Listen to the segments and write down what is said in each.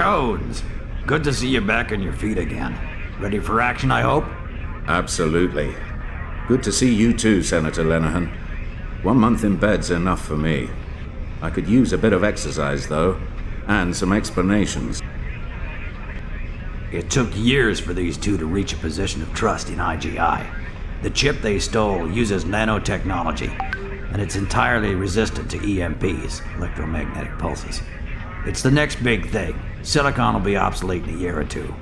Jones, good to see you back on your feet again. Ready for action, I hope? Absolutely. Good to see you too, Senator Lenehan. 1 month in bed's enough for me. I could use a bit of exercise, though, and some explanations. It took years for these two to reach a position of trust in I.G.I. The chip they stole uses nanotechnology, and it's entirely resistant to EMPs, electromagnetic pulses. It's the next big thing. Silicon will be obsolete in a year or two.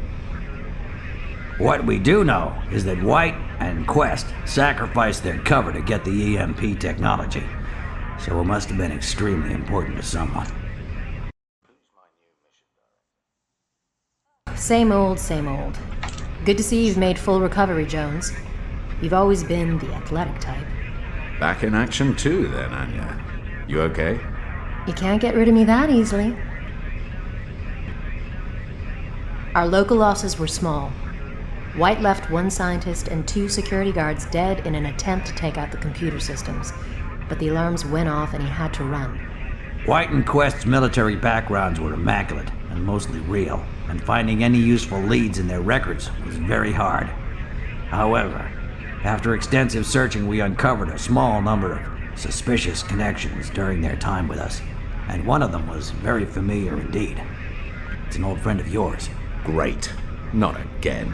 What we do know is that White and Quest sacrificed their cover to get the EMP technology, so it must have been extremely important to someone. Same old, same old. Good to see you've made full recovery, Jones. You've always been the athletic type. Back in action too, then, Anya. You okay? You can't get rid of me that easily. Our local losses were small. White left 1 scientist and 2 security guards dead in an attempt to take out the computer systems, but the alarms went off and he had to run. White and Quest's military backgrounds were immaculate and mostly real, and finding any useful leads in their records was very hard. However, after extensive searching, we uncovered a small number of suspicious connections during their time with us, and one of them was very familiar indeed. It's an old friend of yours. Great. Not again.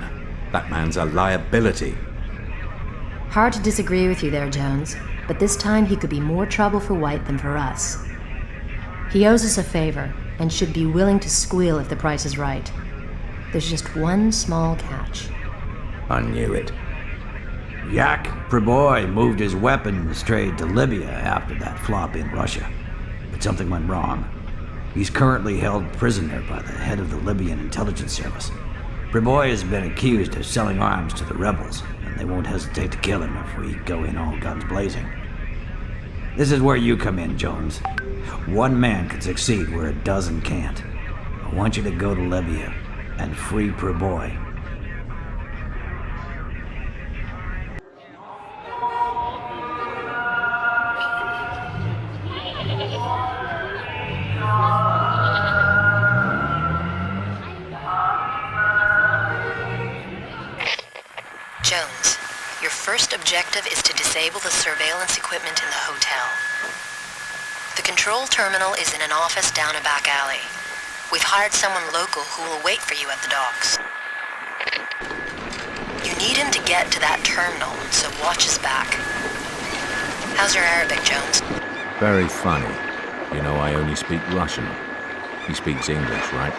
That man's a liability. Hard to disagree with you there, Jones, but this time he could be more trouble for White than for us. He owes us a favor, and should be willing to squeal if the price is right. There's just one small catch. I knew it. Yak Preboy moved his weapons trade to Libya after that flop in Russia, but something went wrong. He's currently held prisoner by the head of the Libyan intelligence service. Preboy has been accused of selling arms to the rebels, and they won't hesitate to kill him if we go in all guns blazing. This is where you come in, Jones. 1 man can succeed where a dozen can't. I want you to go to Libya and free Preboy. Jones, your first objective is to disable the surveillance equipment in the hotel. The control terminal is in an office down a back alley. We've hired someone local who will wait for you at the docks. You need him to get to that terminal, so watch his back. How's your Arabic, Jones? Very funny. You know, I only speak Russian. He speaks English, right?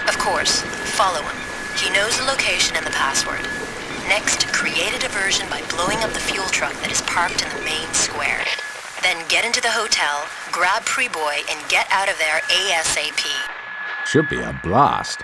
Of course. Follow him. He knows the location and the password. Next, create a diversion by blowing up the fuel truck that is parked in the main square. Then get into the hotel, grab Preboy, and get out of there ASAP. Should be a blast.